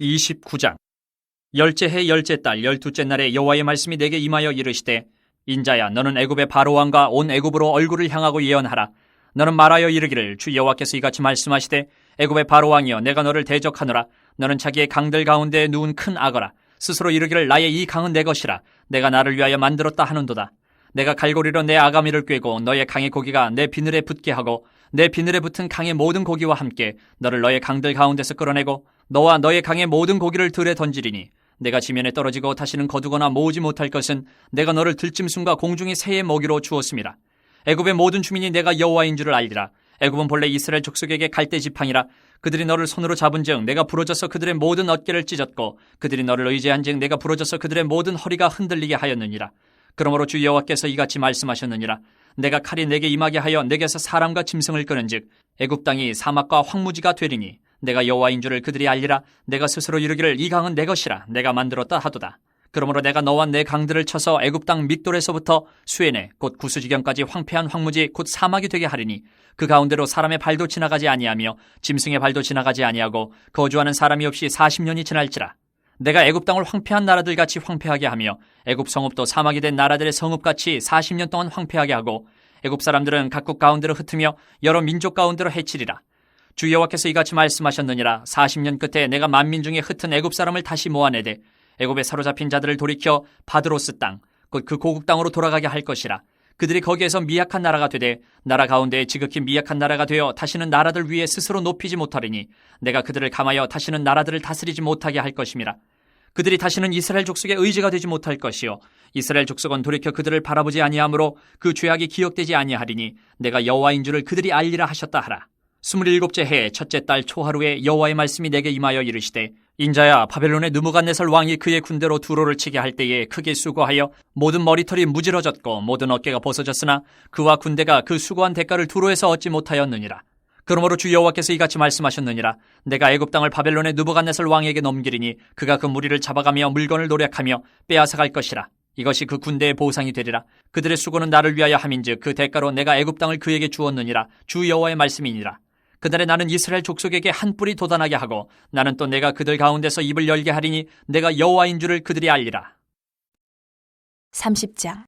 29장. 열째 해 열째 달 열두째 날에 여호와의 말씀이 내게 임하여 이르시되, 인자야, 너는 애굽의 바로왕과 온 애굽으로 얼굴을 향하고 예언하라. 너는 말하여 이르기를, 주 여호와께서 이같이 말씀하시되, 애굽의 바로왕이여, 내가 너를 대적하노라. 너는 자기의 강들 가운데 누운 큰 악어라. 스스로 이르기를, 나의 이 강은 내 것이라. 내가 나를 위하여 만들었다 하는도다. 내가 갈고리로 내 아가미를 꿰고 너의 강의 고기가 내 비늘에 붙게 하고, 내 비늘에 붙은 강의 모든 고기와 함께 너를 너의 강들 가운데서 끌어내고 너와 너의 강의 모든 고기를 들에 던지리니, 내가 지면에 떨어지고 다시는 거두거나 모으지 못할 것은 내가 너를 들짐승과 공중의 새의 먹이로 주었습니다. 애굽의 모든 주민이 내가 여호와인 줄을 알리라. 애굽은 본래 이스라엘 족속에게 갈대 지팡이라. 그들이 너를 손으로 잡은즉 내가 부러져서 그들의 모든 어깨를 찢었고, 그들이 너를 의지한즉 내가 부러져서 그들의 모든 허리가 흔들리게 하였느니라. 그러므로 주 여호와께서 이같이 말씀하셨느니라. 내가 칼이 내게 임하게 하여 내게서 사람과 짐승을 끄는즉 애굽 땅이 사막과 황무지가 되리니, 내가 여호와인 줄을 그들이 알리라. 내가 스스로 이르기를, 이 강은 내 것이라. 내가 만들었다 하도다. 그러므로 내가 너와 내 강들을 쳐서 애굽 땅 믹돌에서부터 수에네 곧 구스지경까지 황폐한 황무지 곧 사막이 되게 하리니, 그 가운데로 사람의 발도 지나가지 아니하며 짐승의 발도 지나가지 아니하고 거주하는 사람이 없이 40년이 지날지라. 내가 애굽 땅을 황폐한 나라들 같이 황폐하게 하며 애굽 성읍도 사막이 된 나라들의 성읍 같이 40년 동안 황폐하게 하고, 애굽 사람들은 각국 가운데로 흩으며 여러 민족 가운데로 해치리라. 주 여호와께서 이같이 말씀하셨느니라. 40년 끝에 내가 만민 중에 흩은 애굽 사람을 다시 모아내되 애굽에 사로잡힌 자들을 돌이켜 바드로스 땅 곧 그 고국 땅으로 돌아가게 할 것이라. 그들이 거기에서 미약한 나라가 되되 나라 가운데 지극히 미약한 나라가 되어 다시는 나라들 위에 스스로 높이지 못하리니, 내가 그들을 감하여 다시는 나라들을 다스리지 못하게 할 것임이라. 그들이 다시는 이스라엘 족속의 의지가 되지 못할 것이요, 이스라엘 족속은 돌이켜 그들을 바라보지 아니하므로 그 죄악이 기억되지 아니하리니, 내가 여호와인 줄을 그들이 알리라 하셨다 하라. 27째 해 첫째 달 초하루에 여호와의 말씀이 내게 임하여 이르시되, 인자야, 바벨론의 느부갓네살 왕이 그의 군대로 두로를 치게 할 때에 크게 수고하여 모든 머리털이 무질어졌고 모든 어깨가 벗어졌으나 그와 군대가 그 수고한 대가를 두로에서 얻지 못하였느니라. 그러므로 주 여호와께서 이같이 말씀하셨느니라. 내가 애굽 땅을 바벨론의 느부갓네살 왕에게 넘기리니, 그가 그 무리를 잡아가며 물건을 노략하며 빼앗아갈 것이라. 이것이 그 군대의 보상이 되리라. 그들의 수고는 나를 위하여 함인즉 그 대가로 내가 애굽 땅을 그에게 주었느니라. 주 여호와의 말씀이니라. 그날에 나는 이스라엘 족속에게 한 뿔이 돋아나게 하고, 나는 또 내가 그들 가운데서 입을 열게 하리니, 내가 여호와인 줄을 그들이 알리라. 30장.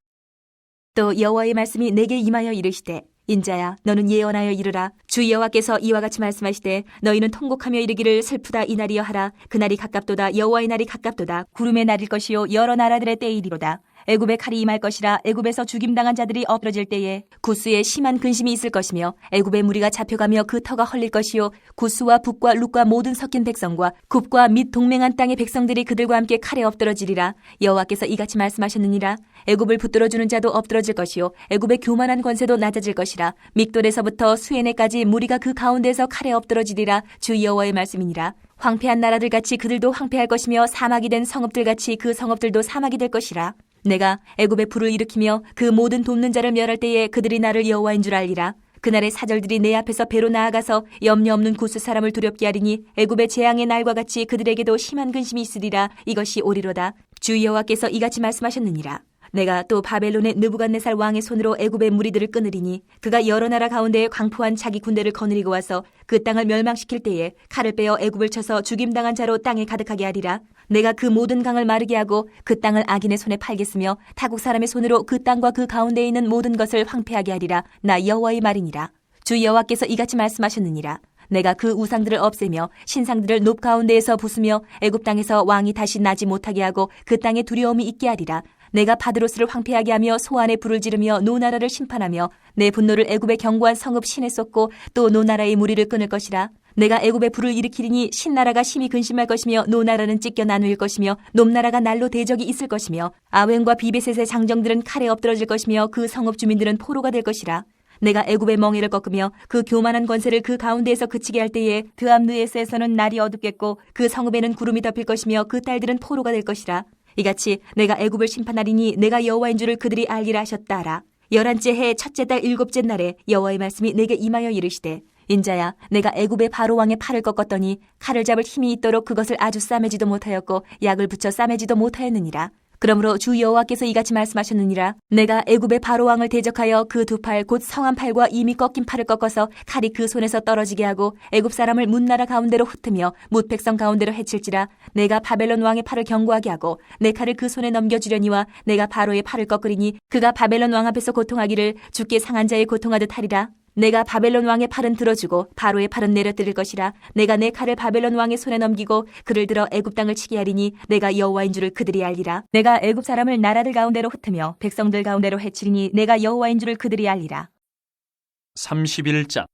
또 여호와의 말씀이 내게 임하여 이르시되, 인자야, 너는 예언하여 이르라. 주 여호와께서 이와 같이 말씀하시되, 너희는 통곡하며 이르기를, 슬프다 이날이여 하라. 그날이 가깝도다. 여호와의 날이 가깝도다. 구름의 날일 것이요 여러 나라들의 때이리로다. 애굽의 칼이 임할 것이라. 애굽에서 죽임당한 자들이 엎드러질 때에 구스에 심한 근심이 있을 것이며, 애굽의 무리가 잡혀가며 그 터가 헐릴 것이요, 구스와 북과 룻과 모든 섞인 백성과 굽과 및 동맹한 땅의 백성들이 그들과 함께 칼에 엎드러지리라. 여호와께서 이같이 말씀하셨느니라. 애굽을 붙들어주는 자도 엎드러질 것이요, 애굽의 교만한 권세도 낮아질 것이라. 믹돌에서부터 수에네까지 무리가 그 가운데서 칼에 엎드러지리라. 주 여호와의 말씀이니라. 황폐한 나라들 같이 그들도 황폐할 것이며, 사막이 된 성읍들 같이 그 성읍들도 사막이 될 것이라. 내가 애굽에 불을 일으키며 그 모든 돕는 자를 멸할 때에 그들이 나를 여호와인 줄 알리라. 그날의 사절들이 내 앞에서 배로 나아가서 염려 없는 구스 사람을 두렵게 하리니, 애굽의 재앙의 날과 같이 그들에게도 심한 근심이 있으리라. 이것이 오리로다. 주 여호와께서 이같이 말씀하셨느니라. 내가 또 바벨론의 느부갓네살 왕의 손으로 애굽의 무리들을 끊으리니, 그가 여러 나라 가운데 광포한 자기 군대를 거느리고 와서 그 땅을 멸망시킬 때에 칼을 빼어 애굽을 쳐서 죽임당한 자로 땅에 가득하게 하리라. 내가 그 모든 강을 마르게 하고 그 땅을 악인의 손에 팔겠으며, 타국 사람의 손으로 그 땅과 그 가운데에 있는 모든 것을 황폐하게 하리라. 나 여호와의 말이니라. 주 여호와께서 이같이 말씀하셨느니라. 내가 그 우상들을 없애며 신상들을 높 가운데에서 부수며 애굽 땅에서 왕이 다시 나지 못하게 하고 그 땅에 두려움이 있게 하리라. 내가 바드로스를 황폐하게 하며 소안에 불을 지르며 노나라를 심판하며 내 분노를 애굽의 견고한 성읍 신에 쏟고 또 노나라의 무리를 끊을 것이라. 내가 애굽에 불을 일으키리니 신나라가 심히 근심할 것이며, 노나라는 찢겨 나누일 것이며, 놈나라가 날로 대적이 있을 것이며, 아웬과 비베셋의 장정들은 칼에 엎드러질 것이며, 그 성읍 주민들은 포로가 될 것이라. 내가 애굽의 멍에를 꺾으며 그 교만한 권세를 그 가운데에서 그치게 할 때에 그 암느에스에서는 날이 어둡겠고 그 성읍에는 구름이 덮일 것이며, 그 딸들은 포로가 될 것이라. 이같이 내가 애굽을 심판하리니, 내가 여호와인 줄을 그들이 알리라 하셨다 하라. 11째 해 첫째 달 7째 날에 여호와의 말씀이 내게 임하여 이르시되, 인자야, 내가 애굽의 바로왕의 팔을 꺾었더니 칼을 잡을 힘이 있도록 그것을 아주 싸매지도 못하였고 약을 붙여 싸매지도 못하였느니라. 그러므로 주 여호와께서 이같이 말씀하셨느니라. 내가 애굽의 바로 왕을 대적하여 그 두 팔 곧 성한 팔과 이미 꺾인 팔을 꺾어서 칼이 그 손에서 떨어지게 하고 애굽 사람을 문나라 가운데로 흩으며 뭇 백성 가운데로 해칠지라. 내가 바벨론 왕의 팔을 견고하게 하고 내 칼을 그 손에 넘겨주려니와 내가 바로의 팔을 꺾으리니 그가 바벨론 왕 앞에서 고통하기를 죽게 상한 자의 고통하듯 하리라. 내가 바벨론 왕의 팔은 들어주고 바로의 팔은 내려뜨릴 것이라. 내가 내 칼을 바벨론 왕의 손에 넘기고 그를 들어 애굽 땅을 치게 하리니 내가 여호와인 줄을 그들이 알리라. 내가 애굽 사람을 나라들 가운데로 흩으며 백성들 가운데로 해치리니 내가 여호와인 줄을 그들이 알리라. 31장.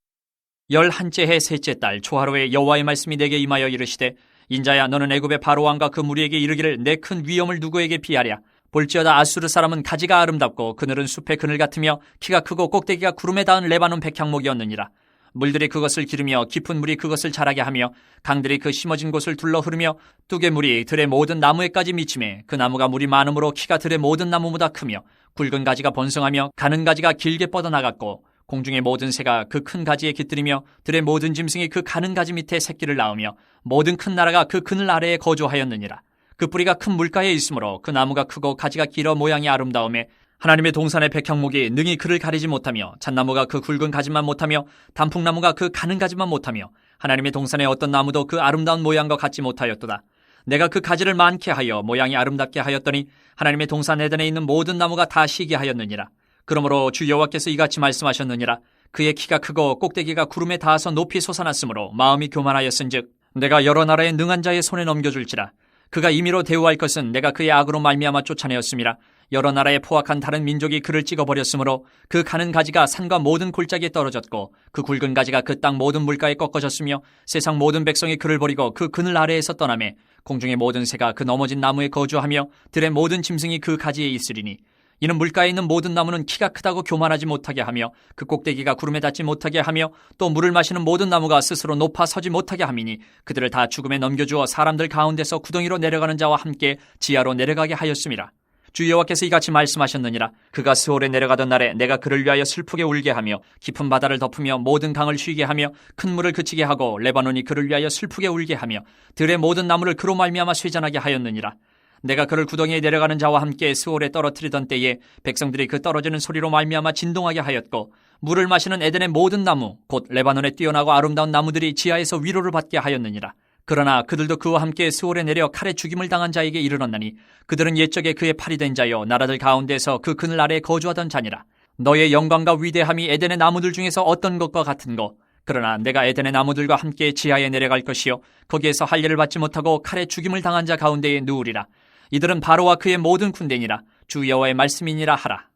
11째 해 셋째 달 초하루에 여호와의 말씀이 내게 임하여 이르시되 인자야 너는 애굽의 바로 왕과 그 무리에게 이르기를 내 큰 위엄을 누구에게 피하랴. 볼지어다 아수르 사람은 가지가 아름답고 그늘은 숲의 그늘 같으며 키가 크고 꼭대기가 구름에 닿은 레바논 백향목이었느니라. 물들이 그것을 기르며 깊은 물이 그것을 자라게 하며 강들이 그 심어진 곳을 둘러 흐르며 뚝의 물이 들의 모든 나무에까지 미치매 그 나무가 물이 많으므로 키가 들의 모든 나무보다 크며 굵은 가지가 번성하며 가는 가지가 길게 뻗어나갔고 공중의 모든 새가 그 큰 가지에 깃들이며 들의 모든 짐승이 그 가는 가지 밑에 새끼를 낳으며 모든 큰 나라가 그 그늘 아래에 거주하였느니라. 그 뿌리가 큰 물가에 있으므로 그 나무가 크고 가지가 길어 모양이 아름다우며 하나님의 동산의 백향목이 능히 그를 가리지 못하며 잣나무가 그 굵은 가지만 못하며 단풍나무가 그 가는 가지만 못하며 하나님의 동산의 어떤 나무도 그 아름다운 모양과 같지 못하였도다. 내가 그 가지를 많게 하여 모양이 아름답게 하였더니 하나님의 동산 에덴에 있는 모든 나무가 다 시게 하였느니라. 그러므로 주 여호와께서 이같이 말씀하셨느니라. 그의 키가 크고 꼭대기가 구름에 닿아서 높이 솟아났으므로 마음이 교만하였은즉 내가 여러 나라의 능한 자의 손에 넘겨줄지라. 그가 임의로 대우할 것은 내가 그의 악으로 말미암아 쫓아내었음이라. 여러 나라의 포악한 다른 민족이 그를 찍어버렸으므로 그 가는 가지가 산과 모든 골짜기에 떨어졌고 그 굵은 가지가 그 땅 모든 물가에 꺾어졌으며 세상 모든 백성이 그를 버리고 그 그늘 아래에서 떠나매 공중의 모든 새가 그 넘어진 나무에 거주하며 들의 모든 짐승이 그 가지에 있으리니 이는 물가에 있는 모든 나무는 키가 크다고 교만하지 못하게 하며 그 꼭대기가 구름에 닿지 못하게 하며 또 물을 마시는 모든 나무가 스스로 높아 서지 못하게 함이니 그들을 다 죽음에 넘겨주어 사람들 가운데서 구덩이로 내려가는 자와 함께 지하로 내려가게 하였음이라. 주 여호와께서 이같이 말씀하셨느니라. 그가 스올에 내려가던 날에 내가 그를 위하여 슬프게 울게 하며 깊은 바다를 덮으며 모든 강을 쉬게 하며 큰 물을 그치게 하고 레바논이 그를 위하여 슬프게 울게 하며 들의 모든 나무를 그로 말미암아 쇠잔하게 하였느니라. 내가 그를 구덩이에 내려가는 자와 함께 스올에 떨어뜨리던 때에 백성들이 그 떨어지는 소리로 말미암아 진동하게 하였고 물을 마시는 에덴의 모든 나무 곧 레바논에 뛰어나고 아름다운 나무들이 지하에서 위로를 받게 하였느니라. 그러나 그들도 그와 함께 스올에 내려 칼에 죽임을 당한 자에게 이르렀나니 그들은 옛적에 그의 팔이 된 자여 나라들 가운데서 그 그늘 아래에 거주하던 자니라. 너의 영광과 위대함이 에덴의 나무들 중에서 어떤 것과 같은 것. 그러나 내가 에덴의 나무들과 함께 지하에 내려갈 것이요 거기에서 할례를 받지 못하고 칼에 죽임을 당한 자 가운데에 누우리라. 이들은 바로와 그의 모든 군대니라. 주 여호와의 말씀이니라 하라.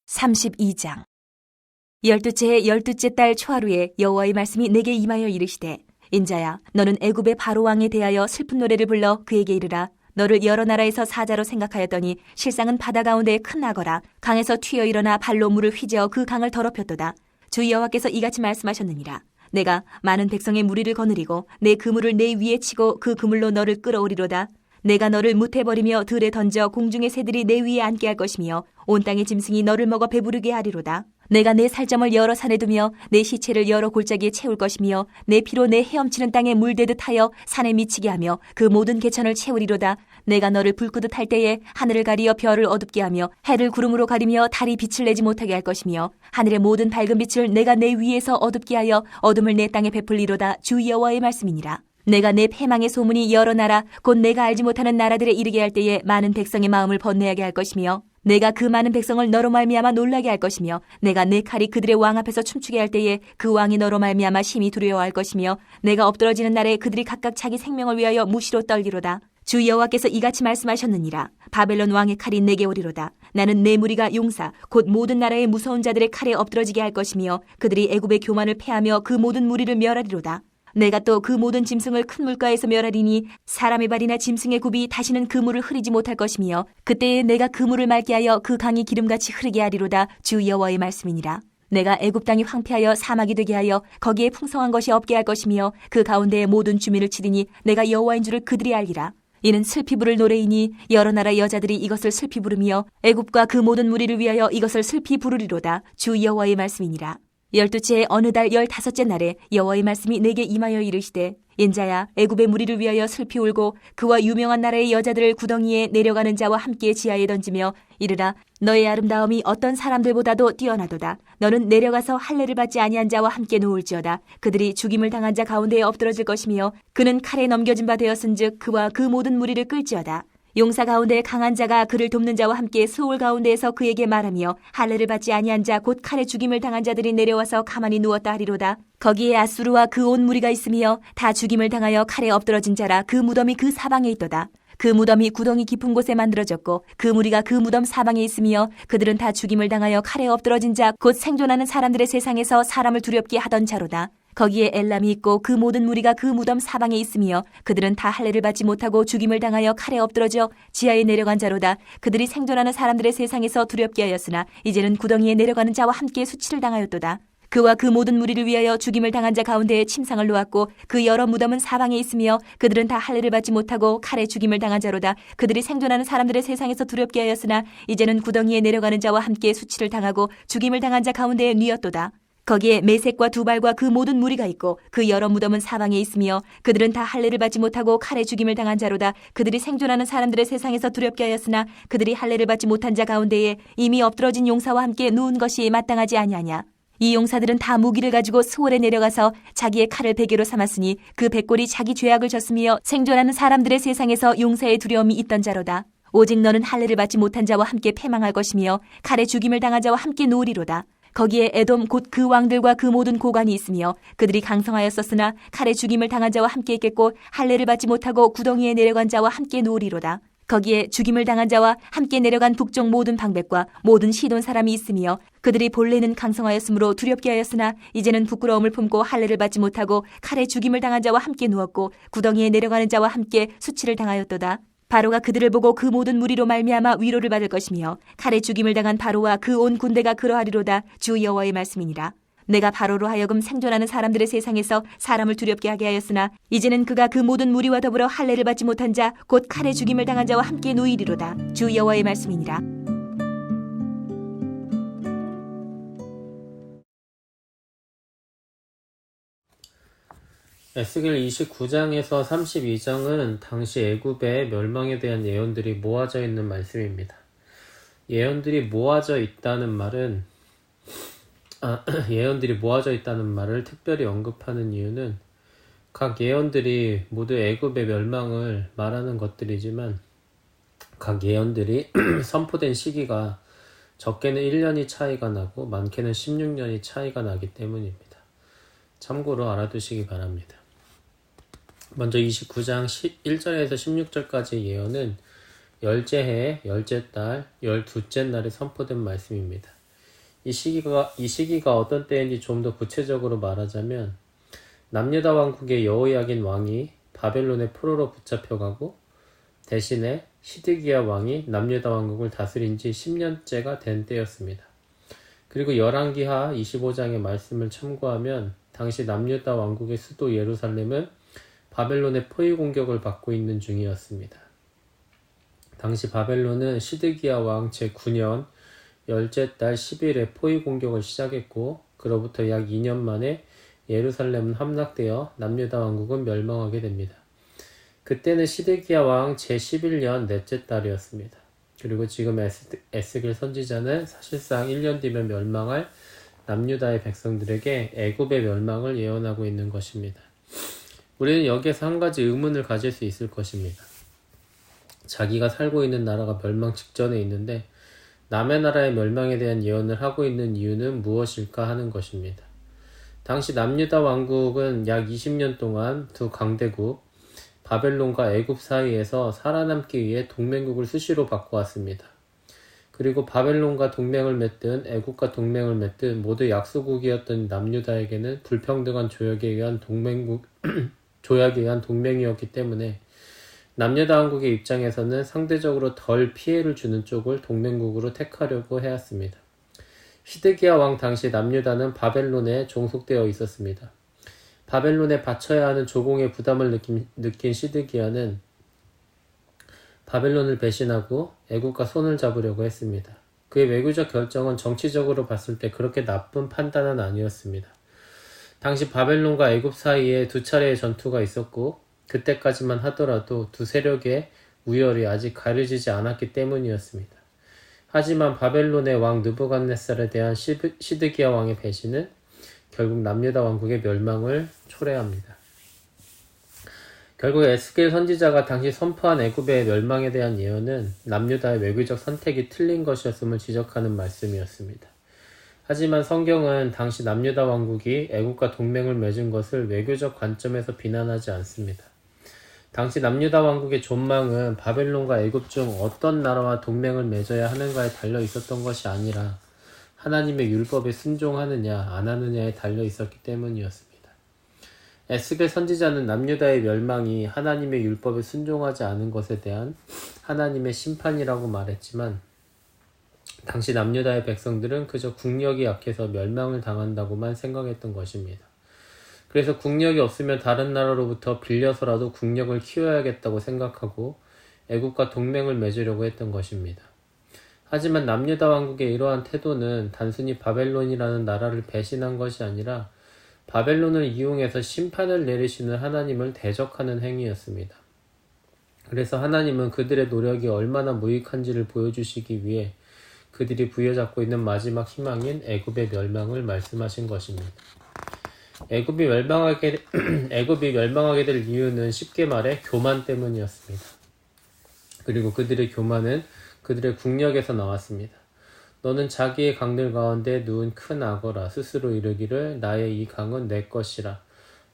32장. 12째 해 12째 달 초하루에 여호와의 말씀이 내게 임하여 이르시되 인자야 너는 애굽의 바로 왕에 대하여 슬픈 노래를 불러 그에게 이르라. 너를 여러 나라에서 사자로 생각하였더니 실상은 바다 가운데에 큰 악어라. 강에서 튀어 일어나 발로 물을 휘저어 그 강을 더럽혔도다. 주 여호와께서 이같이 말씀하셨느니라. 내가 많은 백성의 무리를 거느리고 내 그물을 내 위에 치고 그 그물로 너를 끌어오리로다. 내가 너를 무태버리며 들에 던져 공중의 새들이 내 위에 앉게 할 것이며 온 땅의 짐승이 너를 먹어 배부르게 하리로다. 내가 내 살점을 여러 산에 두며 내 시체를 여러 골짜기에 채울 것이며 내 피로 내 헤엄치는 땅에 물대듯 하여 산에 미치게 하며 그 모든 개천을 채우리로다. 내가 너를 불끄듯 할 때에 하늘을 가리어 별을 어둡게 하며 해를 구름으로 가리며 달이 빛을 내지 못하게 할 것이며 하늘의 모든 밝은 빛을 내가 내 위에서 어둡게 하여 어둠을 내 땅에 베풀리로다. 주 여호와의 말씀이니라. 내가 내 패망의 소문이 여러 나라 곧 내가 알지 못하는 나라들에 이르게 할 때에 많은 백성의 마음을 번뇌하게 할 것이며 내가 그 많은 백성을 너로 말미암아 놀라게 할 것이며 내가 내 칼이 그들의 왕 앞에서 춤추게 할 때에 그 왕이 너로 말미암아 심히 두려워할 것이며 내가 엎드러지는 날에 그들이 각각 자기 생명을 위하여 무시로 떨기로다. 주 여호와께서 이같이 말씀하셨느니라. 바벨론 왕의 칼이 내게 오리로다. 나는 내 무리가 용사 곧 모든 나라의 무서운 자들의 칼에 엎드러지게 할 것이며 그들이 애굽의 교만을 패하며 그 모든 무리를 멸하리로다. 내가 또 그 모든 짐승을 큰 물가에서 멸하리니 사람의 발이나 짐승의 굽이 다시는 그 물을 흐리지 못할 것이며 그때에 내가 그 물을 맑게 하여 그 강이 기름같이 흐르게 하리로다. 주 여호와의 말씀이니라. 내가 애굽 땅이 황폐하여 사막이 되게 하여 거기에 풍성한 것이 없게 할 것이며 그 가운데에 모든 주민을 치리니 내가 여호와인 줄을 그들이 알리라. 이는 슬피 부를 노래이니 여러 나라 여자들이 이것을 슬피 부르며 애굽과 그 모든 무리를 위하여 이것을 슬피 부르리로다. 주 여호와의 말씀이니라. 12채의 어느 달 15째 날에 여호와의 말씀이 내게 임하여 이르시되 인자야 애굽의 무리를 위하여 슬피 울고 그와 유명한 나라의 여자들을 구덩이에 내려가는 자와 함께 지하에 던지며 이르라 너의 아름다움이 어떤 사람들보다도 뛰어나도다. 너는 내려가서 할례를 받지 아니한 자와 함께 누울지어다. 그들이 죽임을 당한 자 가운데에 엎드러질 것이며 그는 칼에 넘겨진 바 되었은즉 그와 그 모든 무리를 끌지어다. 용사 가운데 강한 자가 그를 돕는 자와 함께 스올 가운데에서 그에게 말하며 할례를 받지 아니한 자 곧 칼에 죽임을 당한 자들이 내려와서 가만히 누웠다 하리로다. 거기에 아수르와 그 온 무리가 있으며 다 죽임을 당하여 칼에 엎드러진 자라. 그 무덤이 그 사방에 있도다. 그 무덤이 구덩이 깊은 곳에 만들어졌고 그 무리가 그 무덤 사방에 있으며 그들은 다 죽임을 당하여 칼에 엎드러진 자 곧 생존하는 사람들의 세상에서 사람을 두렵게 하던 자로다. 거기에 엘람이 있고 그 모든 무리가 그 무덤 사방에 있으며 그들은 다 할례를 받지 못하고 죽임을 당하여 칼에 엎드러져 지하에 내려간 자로다. 그들이 생존하는 사람들의 세상에서 두렵게 하였으나 이제는 구덩이에 내려가는 자와 함께 수치를 당하였도다. 그와 그 모든 무리를 위하여 죽임을 당한 자 가운데에 침상을 놓았고 그 여러 무덤은 사방에 있으며 그들은 다 할례를 받지 못하고 칼에 죽임을 당한 자로다. 그들이 생존하는 사람들의 세상에서 두렵게 하였으나 이제는 구덩이에 내려가는 자와 함께 수치를 당하고 죽임을 당한 자 가운데에 뉘었도다. 거기에 메색과 두발과 그 모든 무리가 있고 그 여러 무덤은 사방에 있으며 그들은 다 할례를 받지 못하고 칼에 죽임을 당한 자로다. 그들이 생존하는 사람들의 세상에서 두렵게 하였으나 그들이 할례를 받지 못한 자 가운데에 이미 엎드러진 용사와 함께 누운 것이 마땅하지 아니하냐. 이 용사들은 다 무기를 가지고 스올에 내려가서 자기의 칼을 베개로 삼았으니 그 백골이 자기 죄악을 졌으며 생존하는 사람들의 세상에서 용사의 두려움이 있던 자로다. 오직 너는 할례를 받지 못한 자와 함께 패망할 것이며 칼에 죽임을 당한 자와 함께 누우리로다. 거기에 에돔 곧 그 왕들과 그 모든 고관이 있으며 그들이 강성하였었으나 칼에 죽임을 당한 자와 함께 있겠고 할례를 받지 못하고 구덩이에 내려간 자와 함께 누우리로다. 거기에 죽임을 당한 자와 함께 내려간 북쪽 모든 방백과 모든 시돈 사람이 있으며 그들이 본래는 강성하였으므로 두렵게 하였으나 이제는 부끄러움을 품고 할례를 받지 못하고 칼에 죽임을 당한 자와 함께 누웠고 구덩이에 내려가는 자와 함께 수치를 당하였도다. 바로가 그들을 보고 그 모든 무리로 말미암아 위로를 받을 것이며 칼에 죽임을 당한 바로와 그 온 군대가 그러하리로다. 주 여호와의 말씀이니라. 내가 바로로 하여금 생존하는 사람들의 세상에서 사람을 두렵게 하게 하였으나 이제는 그가 그 모든 무리와 더불어 할례를 받지 못한 자 곧 칼에 죽임을 당한 자와 함께 누이리로다. 주 여호와의 말씀이니라. 에스겔 29장에서 32장은 당시 애굽의 멸망에 대한 예언들이 모아져 있는 말씀입니다. 예언들이 모아져 있다는 말을 특별히 언급하는 이유는 각 예언들이 모두 애굽의 멸망을 말하는 것들이지만 각 예언들이 선포된 시기가 적게는 1년이 차이가 나고 많게는 16년이 차이가 나기 때문입니다. 참고로 알아두시기 바랍니다. 먼저 29장 1절에서 16절까지의 예언은 열째 해, 열째 달, 12째 날에 선포된 말씀입니다. 이 시기가 어떤 때인지 좀 더 구체적으로 말하자면 남유다 왕국의 여호야긴 왕이 바벨론의 포로로 붙잡혀가고 대신에 시드기야 왕이 남유다 왕국을 다스린 지 10년째가 된 때였습니다. 그리고 열왕기하 25장의 말씀을 참고하면 당시 남유다 왕국의 수도 예루살렘은 바벨론의 포위 공격을 받고 있는 중이었습니다. 당시 바벨론은 시드기야 왕 제9년 열째 달 10일에 포위 공격을 시작했고 그로부터 약 2년 만에 예루살렘은 함락되어 남유다 왕국은 멸망하게 됩니다. 그때는 시드기야 왕 제11년 넷째 달이었습니다. 그리고 지금 에스겔 선지자는 사실상 1년 뒤면 멸망할 남유다의 백성들에게 애굽의 멸망을 예언하고 있는 것입니다. 우리는 여기에서 한 가지 의문을 가질 수 있을 것입니다. 자기가 살고 있는 나라가 멸망 직전에 있는데 남의 나라의 멸망에 대한 예언을 하고 있는 이유는 무엇일까 하는 것입니다. 당시 남유다 왕국은 약 20년 동안 두 강대국 바벨론과 애굽 사이에서 살아남기 위해 동맹국을 수시로 바꿔왔습니다. 그리고 바벨론과 동맹을 맺든 애굽과 동맹을 맺든 모두 약소국이었던 남유다에게는 불평등한 조약에 의한 동맹이었기 때문에 남유다 왕국의 입장에서는 상대적으로 덜 피해를 주는 쪽을 동맹국으로 택하려고 해왔습니다. 시드기야 왕 당시 남유다는 바벨론에 종속되어 있었습니다. 바벨론에 바쳐야 하는 조공의 부담을 느낀 시드기야는 바벨론을 배신하고 애국과 손을 잡으려고 했습니다. 그의 외교적 결정은 정치적으로 봤을 때 그렇게 나쁜 판단은 아니었습니다. 당시 바벨론과 애굽 사이에 두 차례의 전투가 있었고 그때까지만 하더라도 두 세력의 우열이 아직 가려지지 않았기 때문이었습니다. 하지만 바벨론의 왕 느부갓네살에 대한 시드기야 왕의 배신은 결국 남유다 왕국의 멸망을 초래합니다. 결국 에스겔 선지자가 당시 선포한 애굽의 멸망에 대한 예언은 남유다의 외교적 선택이 틀린 것이었음을 지적하는 말씀이었습니다. 하지만 성경은 당시 남유다 왕국이 애굽과 동맹을 맺은 것을 외교적 관점에서 비난하지 않습니다. 당시 남유다 왕국의 존망은 바벨론과 애굽 중 어떤 나라와 동맹을 맺어야 하는가에 달려 있었던 것이 아니라 하나님의 율법에 순종하느냐 안 하느냐에 달려 있었기 때문이었습니다. 에스겔 선지자는 남유다의 멸망이 하나님의 율법에 순종하지 않은 것에 대한 하나님의 심판이라고 말했지만 당시 남유다의 백성들은 그저 국력이 약해서 멸망을 당한다고만 생각했던 것입니다. 그래서 국력이 없으면 다른 나라로부터 빌려서라도 국력을 키워야겠다고 생각하고 애국과 동맹을 맺으려고 했던 것입니다. 하지만 남유다 왕국의 이러한 태도는 단순히 바벨론이라는 나라를 배신한 것이 아니라 바벨론을 이용해서 심판을 내리시는 하나님을 대적하는 행위였습니다. 그래서 하나님은 그들의 노력이 얼마나 무익한지를 보여주시기 위해 그들이 부여잡고 있는 마지막 희망인 애굽의 멸망을 말씀하신 것입니다. 애굽이 멸망하게 될 이유는 쉽게 말해 교만 때문이었습니다. 그리고 그들의 교만은 그들의 국력에서 나왔습니다. 너는 자기의 강들 가운데 누운 큰 악어라 스스로 이르기를 나의 이 강은 내 것이라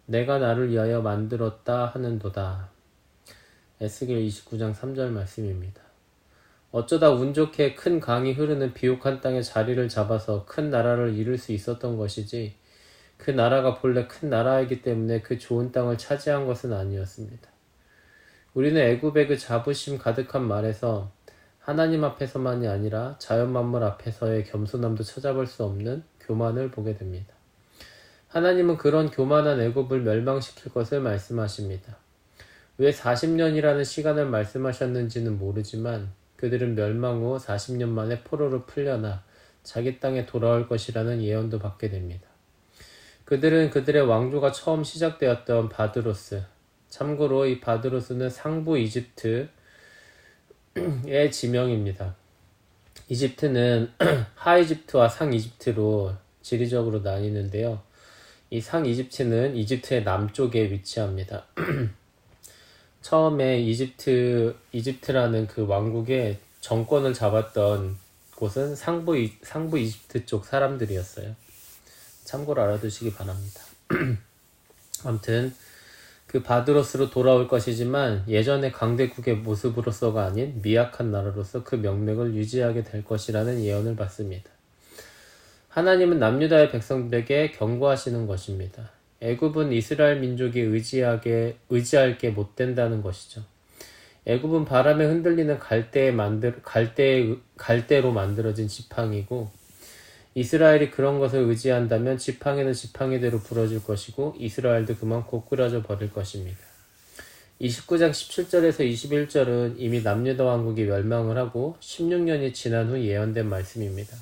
내가 나를 위하여 만들었다 하는도다. 에스겔 29장 3절 말씀입니다. 어쩌다 운 좋게 큰 강이 흐르는 비옥한 땅에 자리를 잡아서 큰 나라를 이룰 수 있었던 것이지 그 나라가 본래 큰 나라이기 때문에 그 좋은 땅을 차지한 것은 아니었습니다. 우리는 애굽의 그 자부심 가득한 말에서 하나님 앞에서만이 아니라 자연 만물 앞에서의 겸손함도 찾아볼 수 없는 교만을 보게 됩니다. 하나님은 그런 교만한 애굽을 멸망시킬 것을 말씀하십니다. 왜 40년이라는 시간을 말씀하셨는지는 모르지만 그들은 멸망 후 40년 만에 포로로 풀려나 자기 땅에 돌아올 것이라는 예언도 받게 됩니다. 그들은 그들의 왕조가 처음 시작되었던 바드로스, 참고로 이 바드로스는 상부 이집트의 지명입니다. 이집트는 하이집트와 상이집트로 지리적으로 나뉘는데요. 이 상이집트는 이집트의 남쪽에 위치합니다. 처음에 이집트라는 그 왕국의 정권을 잡았던 곳은 상부 이집트 쪽 사람들이었어요. 참고로 알아두시기 바랍니다. 아무튼 그 바드로스로 돌아올 것이지만 예전의 강대국의 모습으로서가 아닌 미약한 나라로서 그 명맥을 유지하게 될 것이라는 예언을 받습니다. 하나님은 남유다의 백성들에게 경고하시는 것입니다. 애굽은 이스라엘 민족이 의지할 게 못 된다는 것이죠. 애굽은 바람에 흔들리는 갈대로 만들어진 지팡이고 이스라엘이 그런 것을 의지한다면 지팡이는 지팡이대로 부러질 것이고 이스라엘도 그만 고꾸라져 버릴 것입니다. 29장 17절에서 21절은 이미 남유다 왕국이 멸망을 하고 16년이 지난 후 예언된 말씀입니다.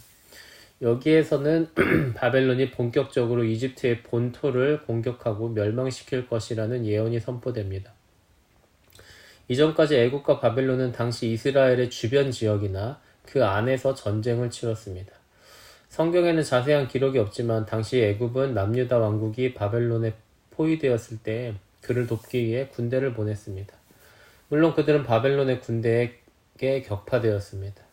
여기에서는 바벨론이 본격적으로 이집트의 본토를 공격하고 멸망시킬 것이라는 예언이 선포됩니다. 이전까지 애국과 바벨론은 당시 이스라엘의 주변 지역이나 그 안에서 전쟁을 치렀습니다. 성경에는 자세한 기록이 없지만 당시 애굽은 남유다 왕국이 바벨론에 포위되었을 때 그를 돕기 위해 군대를 보냈습니다. 물론 그들은 바벨론의 군대에게 격파되었습니다.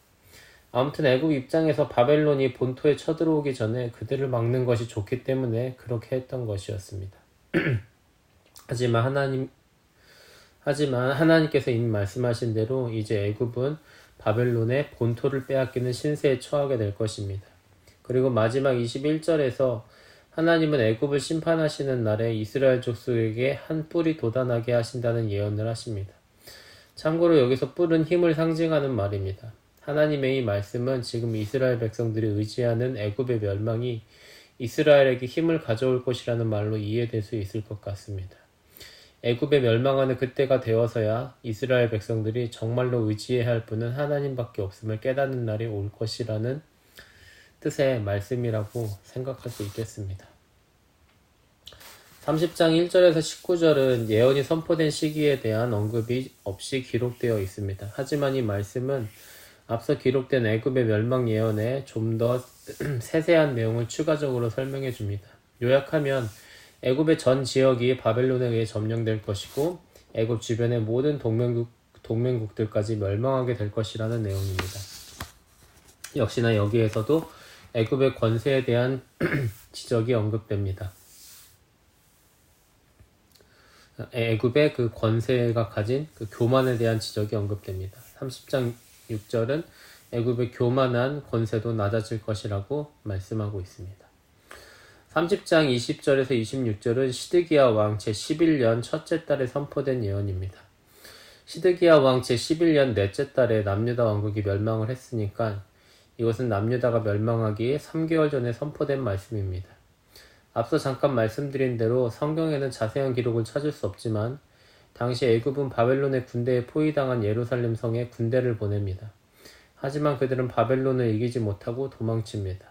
아무튼 애굽 입장에서 바벨론이 본토에 쳐들어오기 전에 그들을 막는 것이 좋기 때문에 그렇게 했던 것이었습니다. 하지만 하나님께서 이미 말씀하신 대로 이제 애굽은 바벨론의 본토를 빼앗기는 신세에 처하게 될 것입니다. 그리고 마지막 21절에서 하나님은 애굽을 심판하시는 날에 이스라엘 족속에게 한 뿔이 돋아나게 하신다는 예언을 하십니다. 참고로 여기서 뿔은 힘을 상징하는 말입니다. 하나님의 이 말씀은 지금 이스라엘 백성들이 의지하는 애굽의 멸망이 이스라엘에게 힘을 가져올 것이라는 말로 이해될 수 있을 것 같습니다. 애굽에 멸망하는 그때가 되어서야 이스라엘 백성들이 정말로 의지해야 할 분은 하나님밖에 없음을 깨닫는 날이 올 것이라는 뜻의 말씀이라고 생각할 수 있겠습니다. 30장 1절에서 19절은 예언이 선포된 시기에 대한 언급이 없이 기록되어 있습니다. 하지만 이 말씀은 앞서 기록된 애굽의 멸망 예언에 좀 더 세세한 내용을 추가적으로 설명해 줍니다. 요약하면 애굽의 전 지역이 바벨론에 의해 점령될 것이고 애굽 주변의 모든 동맹국들까지 멸망하게 될 것이라는 내용입니다. 역시나 여기에서도 애굽의 권세에 대한 지적이 언급됩니다. 애굽의 그 권세가 가진 그 교만에 대한 지적이 언급됩니다. 30장 6절은 애굽의 교만한 권세도 낮아질 것이라고 말씀하고 있습니다. 30장 20절에서 26절은 시드기야 왕 제11년 첫째 달에 선포된 예언입니다. 시드기야 왕 제11년 넷째 달에 남유다 왕국이 멸망을 했으니까 이것은 남유다가 멸망하기 3개월 전에 선포된 말씀입니다. 앞서 잠깐 말씀드린 대로 성경에는 자세한 기록을 찾을 수 없지만 당시 애굽은 바벨론의 군대에 포위당한 예루살렘 성에 군대를 보냅니다. 하지만 그들은 바벨론을 이기지 못하고 도망칩니다.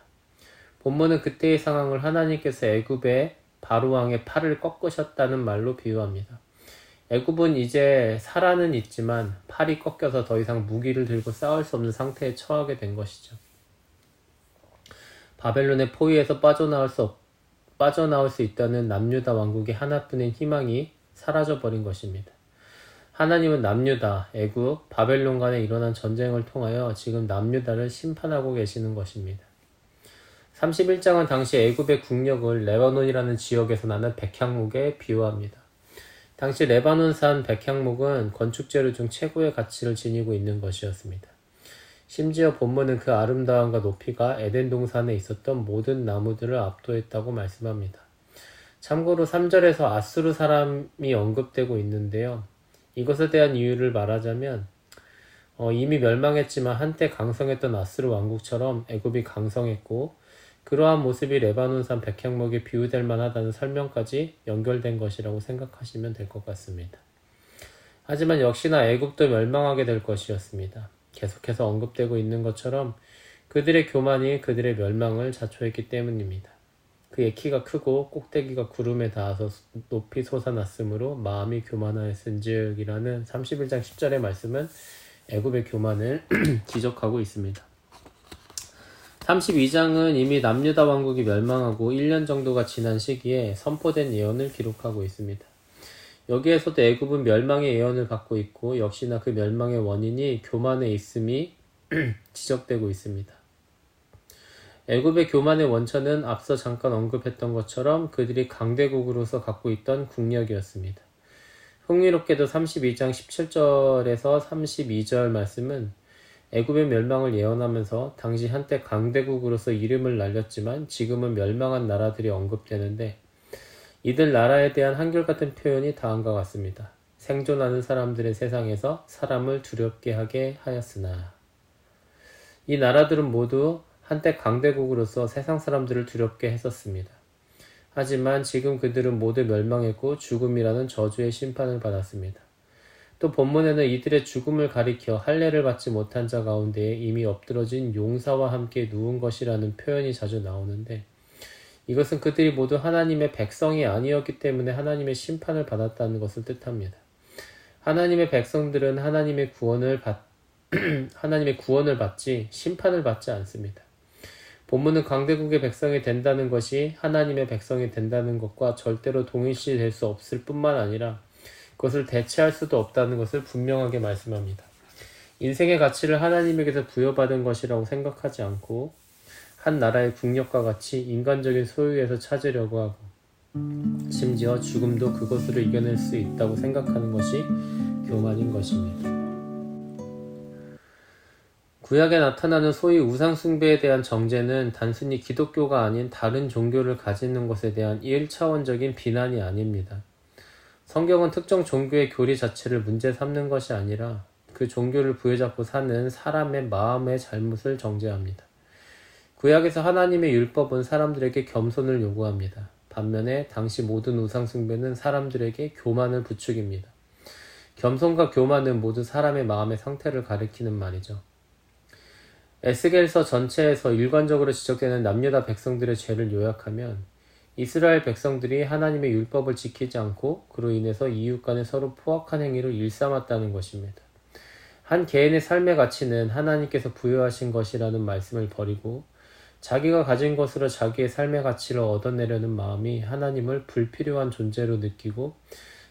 본문은 그때의 상황을 하나님께서 애굽의 바로왕의 팔을 꺾으셨다는 말로 비유합니다. 애굽은 이제 살아는 있지만 팔이 꺾여서 더 이상 무기를 들고 싸울 수 없는 상태에 처하게 된 것이죠. 바벨론의 포위에서 빠져나올 수 있다는 남유다 왕국의 하나뿐인 희망이 사라져버린 것입니다. 하나님은 남유다, 애굽, 바벨론 간에 일어난 전쟁을 통하여 지금 남유다를 심판하고 계시는 것입니다. 31장은 당시 애굽의 국력을 레바논이라는 지역에서 나는 백향목에 비유합니다. 당시 레바논산 백향목은 건축재료 중 최고의 가치를 지니고 있는 것이었습니다. 심지어 본문은 그 아름다움과 높이가 에덴 동산에 있었던 모든 나무들을 압도했다고 말씀합니다. 참고로 3절에서 아수르 사람이 언급되고 있는데요. 이것에 대한 이유를 말하자면 이미 멸망했지만 한때 강성했던 아수르 왕국처럼 애굽이 강성했고 그러한 모습이 레바논산 백향목에 비유될 만하다는 설명까지 연결된 것이라고 생각하시면 될 것 같습니다. 하지만 역시나 애굽도 멸망하게 될 것이었습니다. 계속해서 언급되고 있는 것처럼 그들의 교만이 그들의 멸망을 자초했기 때문입니다. 그의 키가 크고 꼭대기가 구름에 닿아서 높이 솟아났으므로 마음이 교만하였은즉이라는 31장 10절의 말씀은 애굽의 교만을 지적하고 있습니다. 32장은 이미 남유다 왕국이 멸망하고 1년 정도가 지난 시기에 선포된 예언을 기록하고 있습니다. 여기에서도 애굽은 멸망의 예언을 받고 있고 역시나 그 멸망의 원인이 교만에 있음이 지적되고 있습니다. 애굽의 교만의 원천은 앞서 잠깐 언급했던 것처럼 그들이 강대국으로서 갖고 있던 국력이었습니다. 흥미롭게도 32장 17절에서 32절 말씀은 애굽의 멸망을 예언하면서 당시 한때 강대국으로서 이름을 날렸지만 지금은 멸망한 나라들이 언급되는데 이들 나라에 대한 한결같은 표현이 다음과 같습니다. 생존하는 사람들의 세상에서 사람을 두렵게 하게 하였으나 이 나라들은 모두 한때 강대국으로서 세상 사람들을 두렵게 했었습니다. 하지만 지금 그들은 모두 멸망했고 죽음이라는 저주의 심판을 받았습니다. 또 본문에는 이들의 죽음을 가리켜 할례를 받지 못한 자 가운데에 이미 엎드러진 용사와 함께 누운 것이라는 표현이 자주 나오는데 이것은 그들이 모두 하나님의 백성이 아니었기 때문에 하나님의 심판을 받았다는 것을 뜻합니다. 하나님의 백성들은 하나님의 구원을 받지 심판을 받지 않습니다. 본문은 강대국의 백성이 된다는 것이 하나님의 백성이 된다는 것과 절대로 동일시될 수 없을 뿐만 아니라 그것을 대체할 수도 없다는 것을 분명하게 말씀합니다. 인생의 가치를 하나님에게서 부여받은 것이라고 생각하지 않고 한 나라의 국력과 같이 인간적인 소유에서 찾으려고 하고 심지어 죽음도 그것으로 이겨낼 수 있다고 생각하는 것이 교만인 것입니다. 구약에 나타나는 소위 우상숭배에 대한 정죄는 단순히 기독교가 아닌 다른 종교를 가지는 것에 대한 1차원적인 비난이 아닙니다. 성경은 특정 종교의 교리 자체를 문제 삼는 것이 아니라 그 종교를 부여잡고 사는 사람의 마음의 잘못을 정죄합니다. 구약에서 하나님의 율법은 사람들에게 겸손을 요구합니다. 반면에 당시 모든 우상숭배는 사람들에게 교만을 부추깁니다. 겸손과 교만은 모두 사람의 마음의 상태를 가리키는 말이죠. 에스겔서 전체에서 일관적으로 지적되는 남유다 백성들의 죄를 요약하면 이스라엘 백성들이 하나님의 율법을 지키지 않고 그로 인해서 이웃 간에 서로 포악한 행위를 일삼았다는 것입니다. 한 개인의 삶의 가치는 하나님께서 부여하신 것이라는 말씀을 버리고 자기가 가진 것으로 자기의 삶의 가치를 얻어내려는 마음이 하나님을 불필요한 존재로 느끼고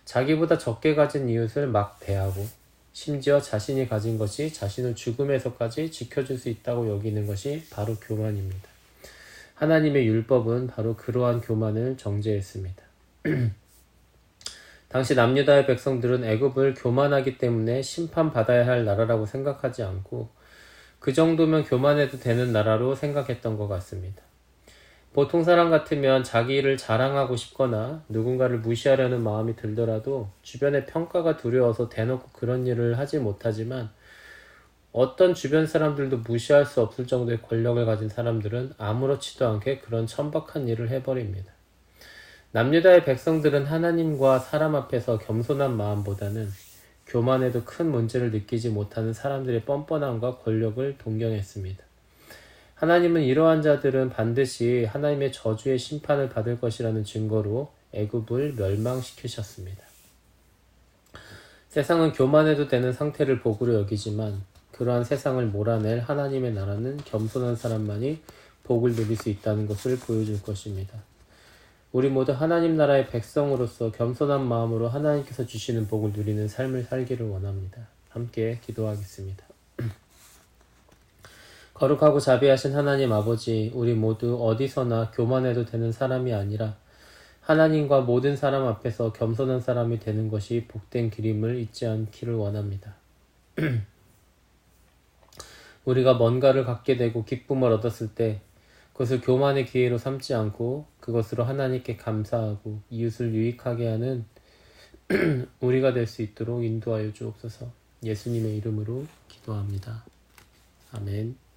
자기보다 적게 가진 이웃을 막 대하고 심지어 자신이 가진 것이 자신을 죽음에서까지 지켜줄 수 있다고 여기는 것이 바로 교만입니다. 하나님의 율법은 바로 그러한 교만을 정죄했습니다. 당시 남유다의 백성들은 애굽을 교만하기 때문에 심판받아야 할 나라라고 생각하지 않고 그 정도면 교만해도 되는 나라로 생각했던 것 같습니다. 보통 사람 같으면 자기 일을 자랑하고 싶거나 누군가를 무시하려는 마음이 들더라도 주변의 평가가 두려워서 대놓고 그런 일을 하지 못하지만 어떤 주변 사람들도 무시할 수 없을 정도의 권력을 가진 사람들은 아무렇지도 않게 그런 천박한 일을 해버립니다. 남유다의 백성들은 하나님과 사람 앞에서 겸손한 마음보다는 교만에도 큰 문제를 느끼지 못하는 사람들의 뻔뻔함과 권력을 동경했습니다. 하나님은 이러한 자들은 반드시 하나님의 저주의 심판을 받을 것이라는 증거로 애굽을 멸망시키셨습니다. 세상은 교만해도 되는 상태를 복으로 여기지만 그러한 세상을 몰아낼 하나님의 나라는 겸손한 사람만이 복을 누릴 수 있다는 것을 보여줄 것입니다. 우리 모두 하나님 나라의 백성으로서 겸손한 마음으로 하나님께서 주시는 복을 누리는 삶을 살기를 원합니다. 함께 기도하겠습니다. 거룩하고 자비하신 하나님 아버지, 우리 모두 어디서나 교만해도 되는 사람이 아니라 하나님과 모든 사람 앞에서 겸손한 사람이 되는 것이 복된 길임을 잊지 않기를 원합니다. 우리가 뭔가를 갖게 되고 기쁨을 얻었을 때 그것을 교만의 기회로 삼지 않고 그것으로 하나님께 감사하고 이웃을 유익하게 하는 우리가 될 수 있도록 인도하여 주옵소서. 예수님의 이름으로 기도합니다. 아멘.